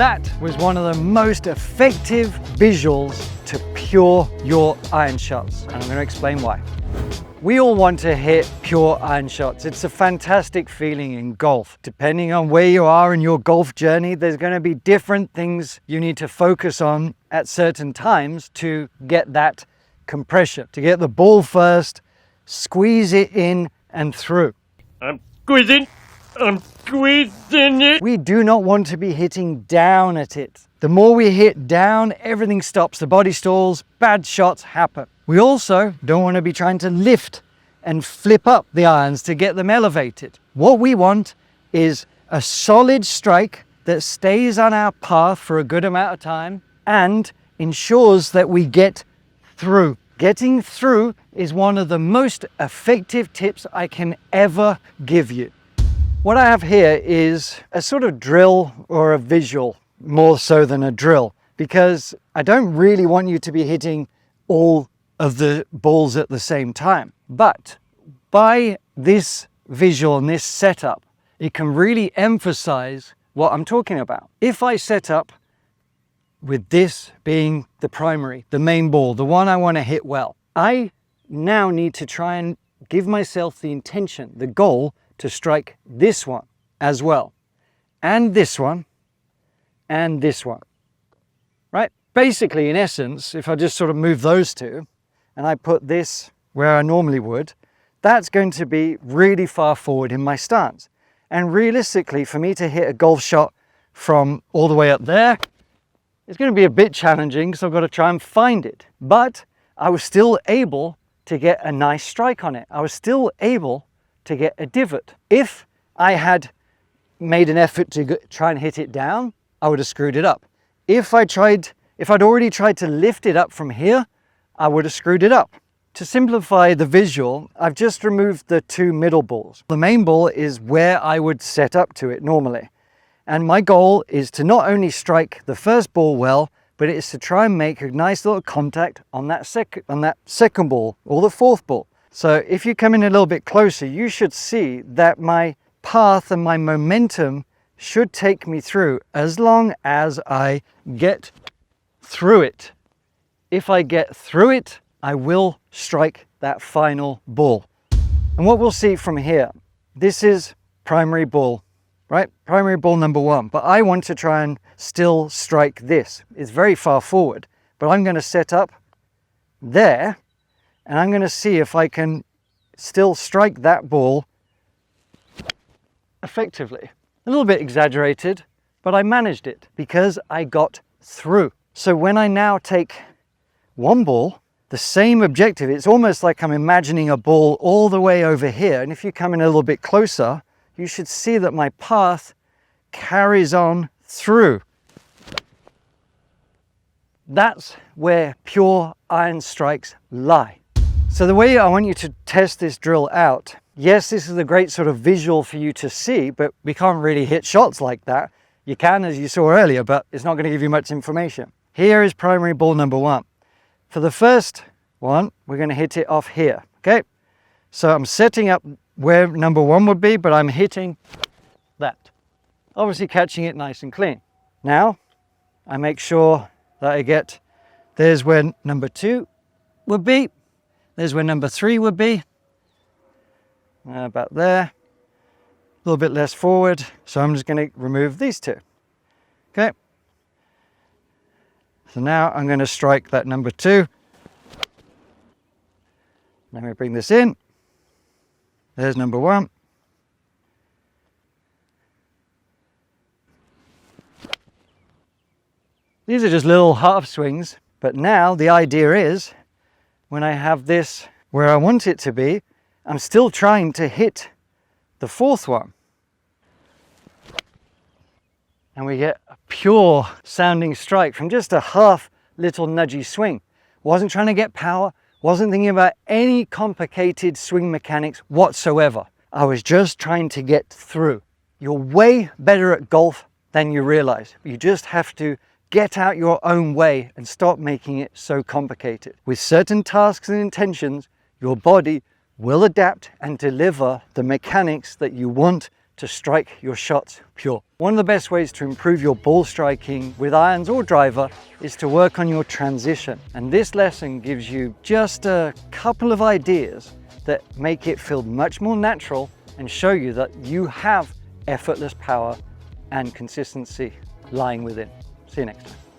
That was one of the most effective visuals to pure your iron shots, and I'm going to explain why. We all want to hit pure iron shots. It's a fantastic feeling in golf. Depending on where you are in your golf journey, there's going to be different things you need to focus on at certain times to get that compression, to get the ball first, squeeze it in and through. I'm squeezing it. We do not want to be hitting down at it. The more we hit down, everything stops, the body stalls, bad shots happen. We also don't want to be trying to lift and flip up the irons to get them elevated. What we want is a solid strike that stays on our path for a good amount of time and ensures that we get through. Getting through is one of the most effective tips I can ever give you. What I have here is a sort of drill or a visual, more so than a drill, because I don't really want you to be hitting all of the balls at the same time. But by this visual and this setup, it can really emphasize what I'm talking about. If I set up with this being the primary, the main ball, the one I want to hit well, I now need to try and give myself the intention, the goal, to strike this one as well, and this one, and this one, right? Basically, in essence, if I just sort of move those two, and I put this where I normally would, that's going to be really far forward in my stance. And realistically, for me to hit a golf shot from all the way up there, it's going to be a bit challenging because I've got to try and find it. But I was still able to get a nice strike on it. I was still able to get a divot. If I had made an effort to try and hit it down, I would have screwed it up. If I'd already tried to lift it up from here, I would have screwed it up. To simplify the visual, I've just removed the two middle balls. The main ball is where I would set up to it normally. And my goal is to not only strike the first ball well, but it is to try and make a nice little contact on that second ball or the fourth ball. So if you come in a little bit closer, you should see that my path and my momentum should take me through as long as I get through it. If I get through it, I will strike that final ball. And what we'll see from here, this is primary ball, right? Primary ball number one, but I want to try and still strike this. It's very far forward, but I'm going to set up there and I'm going to see if I can still strike that ball effectively. A little bit exaggerated, but I managed it because I got through. So when I now take one ball, the same objective, it's almost like I'm imagining a ball all the way over here. And if you come in a little bit closer, you should see that my path carries on through. That's where pure iron strikes lie. So the way I want you to test this drill out, yes, this is a great sort of visual for you to see, but we can't really hit shots like that. You can, as you saw earlier, but it's not going to give you much information. Here is primary ball number one. For the first one, we're going to hit it off here, okay? So I'm setting up where number one would be, but I'm hitting that. Obviously catching it nice and clean. Now, I make sure that I get, there's where number two would be. There's where number three would be. About there. A little bit less forward. So I'm just going to remove these two. Okay. So now I'm going to strike that number two. Let me bring this in. There's number one. These are just little half swings, but now the idea is when I have this where I want it to be, I'm still trying to hit the fourth one. And we get a pure sounding strike from just a half little nudgy swing. Wasn't trying to get power, wasn't thinking about any complicated swing mechanics whatsoever. I was just trying to get through. You're way better at golf than you realize. You just have to get out your own way and stop making it so complicated. With certain tasks and intentions, your body will adapt and deliver the mechanics that you want to strike your shots pure. One of the best ways to improve your ball striking with irons or driver is to work on your transition. And this lesson gives you just a couple of ideas that make it feel much more natural and show you that you have effortless power and consistency lying within. See you next time.